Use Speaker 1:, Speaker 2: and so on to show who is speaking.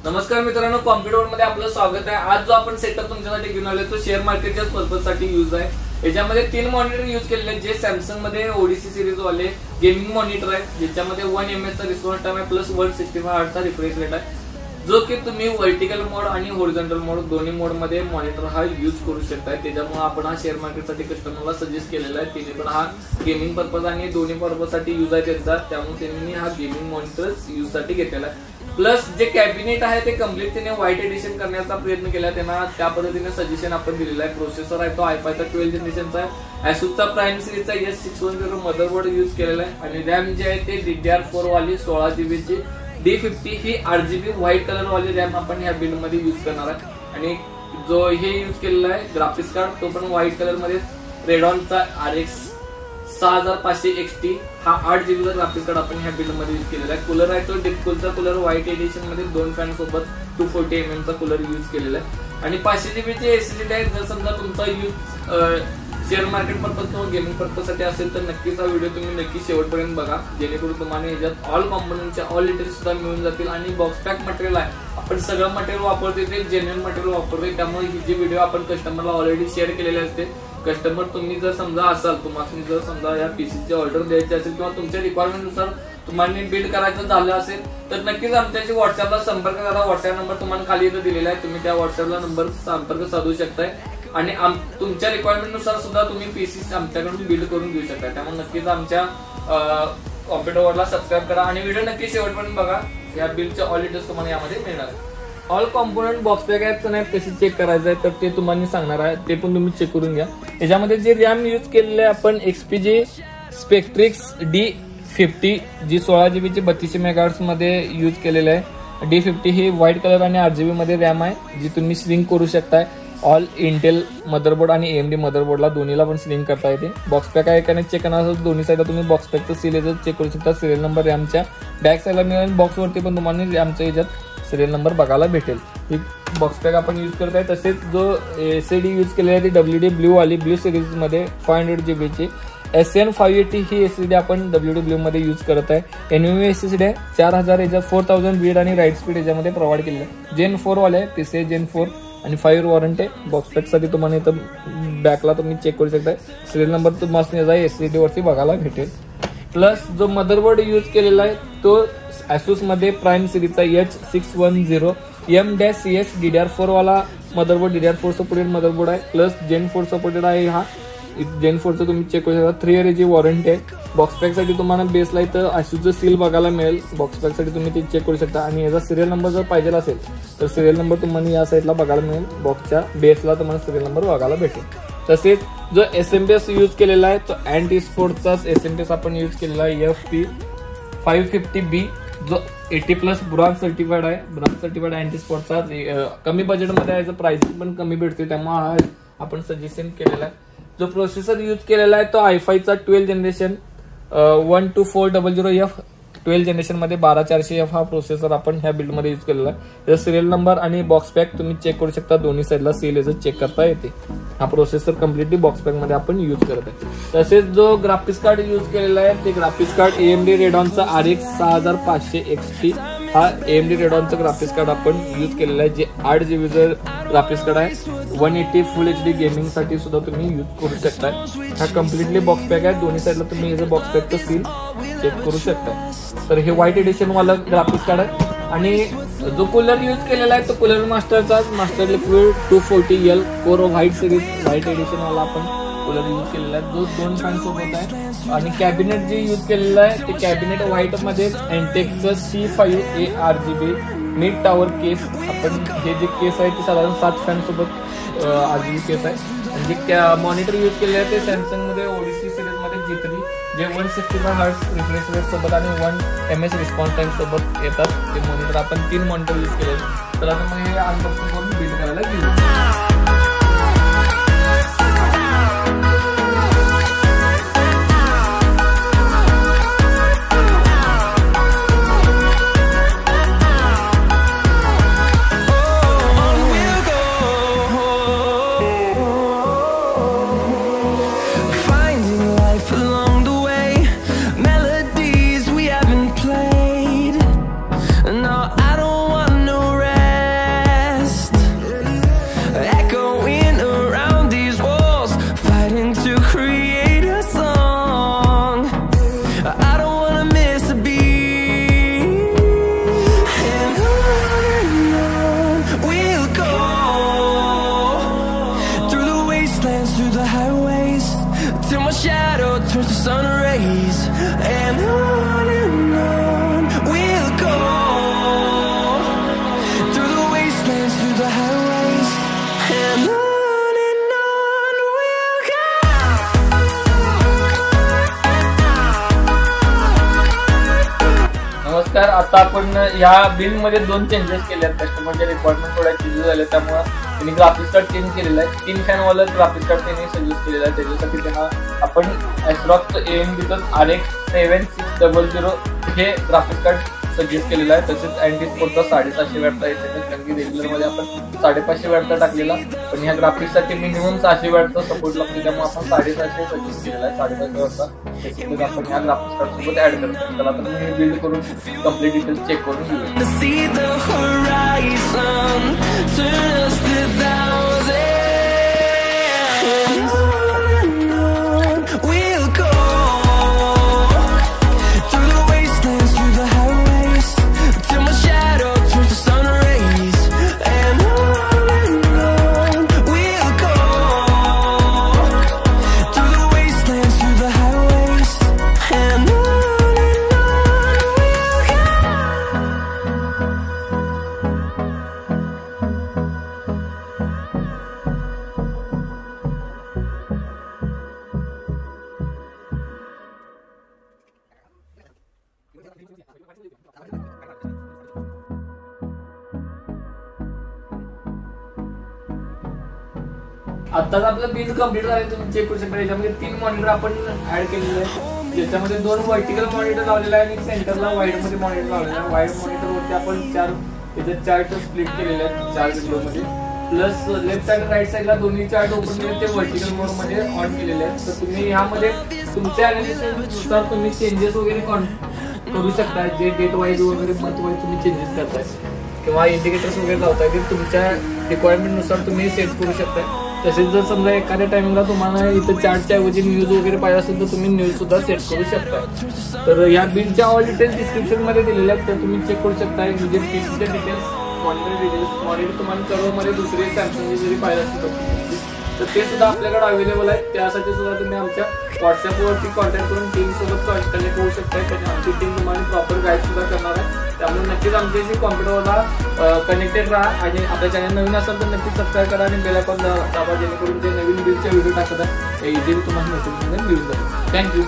Speaker 1: नमस्कार मित्रांनो, कॉम्प्युटर मध्ये आपलं स्वागत आहे। आज जो आपण सेटअप तुमच्यासाठी घेऊन आलोय तो शेअर मार्केटच्या पर्पज साठी यूज आहे। याच्यामध्ये 3 मॉनिटर यूज केलेले आहेत, जे सॅमसंग मध्ये ओडीसी सिरीज वाले गेमिंग मॉनिटर आहे, ज्याच्यामध्ये 1 एमएच चा रिस्पॉन्स टाइम आहे प्लस 165 हर्ट्ज चा रिफ्रेश रेट आहे, जो की तुम्ही व्हर्टिकल मोड आणि हॉरिझॉन्टल मोड दोन्ही मोड मध्ये मॉनिटर हा यूज करू शकता। त्याच्यामुळे आपण हा शेअर मार्केट साठी कस्टमरला सजेस्ट केलेला आहे। तिने पण हा गेमिंग पर्पज आणि दोन्ही पर्पज साठी यूज आहे त्यांचा, त्यामुळे त्यांनी हा गेमिंग मॉनिटर यूज साठी घेतलेला आहे। प्लस जे कॅबिनेट आहे ते कम्प्लीट त्याने व्हाईट एडिशन करण्याचा प्रयत्न केला, त्यांना त्या पद्धतीने सजेशन आपण दिलेला आहे। प्रोसेसर आहे तो i5 चा 12 जनरेशनचा आहे, Asus चा प्राइम सिरीजचा S610 मदरबोर्ड यूज केलेला आहे आणि रॅम जे आहे ते DDR4 वाली 16 GB ची D50 ही 8GB व्हाईट कलर वाली रॅम आपण ह्या बिल्ड मध्ये यूज करणार आहे। आणि जो हे यूज केलेला आहे ग्राफिक्स कार्ड तो पण व्हाईट कलर मध्ये रेडॉनचा RX 6500 XT हा 8GB चा ग्राफिक्स कार्ड आपण ह्या बिल्ड मध्ये यूज केलेला आहे। कूलर आहे तो डिपकूलचा कूलर व्हाईट एडिशन मध्ये 2 फॅन सोबत 240 mm चा कूलर यूज केलेला आहे आणि 500GB चे SSD आहे। जर समजा तुमचा यूज शेअर मार्केट पर्पज किंवा गेमिंग पर्पज साठी असेल तर नक्कीच हा व्हिडिओ तुम्ही नक्की शेवटपर्यंत बघा, जेणेकरून तुम्हाला याच्यात ऑल कॉम्पोनंटच्या ऑल डिटेल्स सुद्धा मिळून जातील। आणि बॉक्स पॅक मटेरियल आहे, आपण सगळं मटेरियल वापरतोय ते जेन्युइन मटेरियल वापरतोय, त्यामुळे ही जी व्हिडिओ आपण कस्टमरला ऑलरेडी शेअर केलेले असते। कस्टमर तुम्ही जर समजा असाल, तुम्हाला जर समजा या पीसीची ऑर्डर द्यायची असेल किंवा तुमच्या रिक्वायरमेंट नुसार तुम्हाला बिल्ड करायचं झालं असेल तर नक्कीच आमच्याशी व्हॉट्सअपला संपर्क करा। व्हॉट्सअप नंबर तुम्हाला खाली इथं दिलेला आहे, तुम्ही त्या व्हॉट्सअपला नंबर संपर्क साधू शकताय आणि तुमच्या रिक्वायरमेंट नुसार सुद्धा तुम्ही पीसी आमच्याकडून बिल्ड करून घेऊ शकता। त्यामुळे नक्कीच आमच्या कॉम्प्युटर वरला सबस्क्राईब करा आणि व्हिडिओ नक्की शेवटपर्यंत बघा, या बिल्डचे ऑल डिटेल्स तुम्हाला यामध्ये मिळणार आहे। ऑल कॉम्पोनंट बॉक्स पॅक आहेत तर नाही कशी चेक करायचं आहे तर ते तुम्हाला सांगणार आहे, ते पण तुम्ही चेक करून घ्या। याच्यामध्ये जे रॅम यूज केलेले आहे आपण XPG Spectrix D50 जी 16GB ची 32 MHz मध्ये यूज केलेले आहे। D50 ही व्हाईट कलर आणि 8GB मध्ये रॅम आहे, जी तुम्ही स्लिंक करू शकताय। ऑल इंटेल मदरबोर्ड आणि AMD मदरबोर्डला दोन्हीला पण स्लिंक करता येते। बॉक्स पॅक आहे का नाही चेक करणार असेल दोन्ही साईडला तुम्ही बॉक्स पॅकचं सिरियल चेक करू शकता। सिरियल नंबर रॅमच्या बॅक साईडला मिळेल, बॉक्स वरती पण तुम्हाला रॅमच्या याच्यात सिरियल नंबर बघायला भेटेल। ही बॉक्स पॅक आपण यूज करत आहे। तसेच जो SSD यूज केलेला आहे ती WD ब्ल्यू वाली ब्ल्यू सिरीज मध्ये 500GB ची SN580 ही SSD आपण WD ब्ल्यू मध्ये यूज करत आहे। NVMe SSD आहे 4000 याच्या 4000 रीड आणि राईट स्पीड याच्यामध्ये प्रोव्हाइड केलेलं आहे। Gen 4 वाले आहे, PCI Gen 4 आणि 5 year वॉरंटी आहे। बॉक्स पॅक साठी तुम्हाला इथं बॅकला तुम्ही चेक करू शकता, सिरियल नंबर तुम्हाला SSD वरती बघायला भेटेल। प्लस जो मदरबोर्ड यूज केलेला आहे तो Asus मध्ये प्राइम सिरीजचा H610 M-CS DDR4 वाला मदरबोर्ड, DDR4 सपोर्टेड मदरबोर्ड आहे, प्लस Gen 4 सपोर्टेड आहे। हा Gen 4 तुम्ही चेक करू शकता, 3 year ची वॉरंटी आहे। बॉक्स पॅक साठी तुम्हाला बेसला इथं Asusचं सील बघायला मिळेल, बॉक्स पॅक साठी तुम्ही ते चेक करू शकता। आणि याचा सिरियल नंबर जर पाहिजे असेल तर सिरियल नंबर तुम्हाला या साईडला बघायला मिळेल, बॉक्सच्या बेसला तुम्हाला सिरियल नंबर बघायला भेटेल। तसेच जो SMPS यूज केलेला आहे तो अँटी स्पोर्टचाच SMPS आपण यूज केलेला आहे FP550B, जो 80+ ब्रॉन्झ सर्टिफाइड आहे। ब्रॉन्झ सर्टिफाइड अँटी स्पोर्टचा कमी बजेटमध्ये आहे, प्राइस पण कमी भेटते, त्यामुळे हा आपण सजेशन केलेला आहे। जो प्रोसेसर यूज केलेला आहे तो i5 चा 12 जनरेशन 12400F 12 जनरेशन मध्ये 12400F हा प्रोसेसर आपण ह्या बिल्ड मध्ये यूज केलेला आहे। त्याचा सिरियल नंबर आणि बॉक्स पॅक तुम्ही चेक करू शकता, दोन्ही साईडला सील याचं चेक करता येते। हा प्रोसेसर कम्प्लिटली बॉक्स पॅक मध्ये आपण यूज करत आहे। तसेच जो ग्राफिक्स कार्ड यूज केलेला आहे ते graphics card AMD रेडॉनचा RX 6500 XT हा AMD रेडॉनचा ग्राफिक्स कार्ड आपण यूज केलेला आहे, जे 8GB चं ग्राफिक्स कार्ड आहे। 180 फुल HD गेमिंग साठी सुद्धा तुम्ही यूज करू शकता। हा कम्प्लिटली बॉक्स पॅक आहे, दोन्ही साईडला तुम्ही याचं बॉक्स पॅकचं सील चेक करू शकता। तर हे व्हाईट एडिशन वाला ग्राफिक्स कार्ड आहे। आणि जो कूलर यूज केलेला आहे तो कूलर मास्टरचा Master Liquid 240L core white series white edition वाला आपण कूलर यूज केलेला आहे, जो 2 फॅन सोबत आहे। आणि कॅबिनेट जे यूज केलेलं आहे ते कॅबिनेट व्हाईट मध्ये एंटेकचं C5A RGB मिड टॉवर केस, आपण हे जे केस आहे ते साधारण 7 फॅन सोबत RGB केस आहे। आणि जे मॉनिटर यूज केलेलं आहे ते सॅमसंग मध्ये ओडीसी सिरीज मध्ये G3 जे 165 हर्ट्ज रिफ्रेश रेट सोबत आणि 1 mAh रिस्पॉन्स टाइम सोबत येतात। ते मॉनिटर आपण 3 मॉनिटर यूज केले। तर आता मग हे अनबॉक्सिंग करून बिल्ड करायला घेऊ।
Speaker 2: No, I don't want no rest.
Speaker 1: आता आपण या बिल मध्ये 2 चेंजेस केले आहेत. कस्टमरच्या रिक्वायरमेंट थोड्या चेंजेस झाले, त्यामुळे त्यांनी ग्राफिक्स कार्ड चेंज केलेला आहे. 3 फॅन वाला ग्राफिक्स कार्ड त्यांनी सजेस्ट केलेला आहे. त्याच्यासाठी त्यांना आपण ASRock AMD RX 7600 हे ग्राफिक्स कार्ड सजेस्ट केलेला आहे. तसेच अँटीस्पोर्टचा 750 वॅटचा येते, कारण की रेग्युलर मध्ये आपण 550 वॅटचा टाकलेला, पण ह्या ग्राफिक्ससाठी मिनिमम 600 वॅटचा सपोर्ट लागतो, त्यामुळे आपण 750 सजेस्ट केलेला आहे. 750 वॅटचा त्याच्यामध्ये आपण ह्या ग्राफिक्स कार्ड सोबत ऍड करतो. त्याला तर मी बिल्ड करून कम्प्लीट डिटेल्स चेक करून घेऊ. आताच आपलं बिल कम्प्लीट झालं, तुम्ही चेक करू शकता. याच्यामध्ये 3 मॉनिटर आपण ऍड केलेले आहेत, ज्याच्यामध्ये 2 वर्टिकल मॉनिटर लावलेला आहे आणि सेंटरला वाईड मध्ये मॉनिटर लावलेला आहे. वाईड मॉनिटर वरती आपण 4 त्याचे चार्ट स्प्लिट केलेले आहेत 4 विंडो मध्ये, प्लस लेफ्ट आणि राईट साईडला दोन्ही चार्ट ओपन केले ते वर्टिकल मोड मध्ये ऑन केलेले आहेत. तर तुम्ही यामध्ये तुमच्या अनालिसिसनुसार तुम्ही चेंजेस वगैरे करू शकता, जे डेट वाईज वगैरे मंथ वाईज तुम्ही चेंजेस करताय किंवा इंडिकेटर्स वगैरे लावताय, ते तुमच्या रिक्वायरमेंट नुसार तुम्ही सेट करू शकता. तसेच जर समजा एखाद्या टाइमला तुम्हाला इथं चार्टच्या ऐवजी न्यूज वगैरे पाहिजे असेल तर तुम्ही न्यूज सुद्धा सेट करू शकता. तर या बिलच्या ऑल डिटेल्स डिस्क्रिप्शन मध्ये दिलेल्या आहेत, तर तुम्ही चेक करू शकता. म्हणजे पीसीच्या डिटेल्स, मॉनिटर तुम्हाला सर्वमध्ये दुसरे सॅमसंगचे जरी पाहिजे असेल तर ते सुद्धा आपल्याकडे अवेलेबल आहे. त्यासाठी सुद्धा तुम्ही आमच्या व्हॉट्सअपवरती कॉन्टॅक्ट करून टीम सोबत कनेक्ट होऊ शकता. त्याची आमची टीम तुम्हाला प्रॉपर गाईड सुद्धा करणार आहे. त्यामुळे नक्कीच आमच्याशी कॉम्प्युटरला कनेक्टेड राहा आणि आपल्या चॅनल नवीन असेल तर नक्कीच सबस्क्राईब करा आणि बेल आयकॉन दाबा, जेणेकरून जे नवीन बिलचे व्हिडिओ टाकत आहे ते इझिली तुम्हाला नोटिफिकेशन मिळून जाईल. थँक्यू.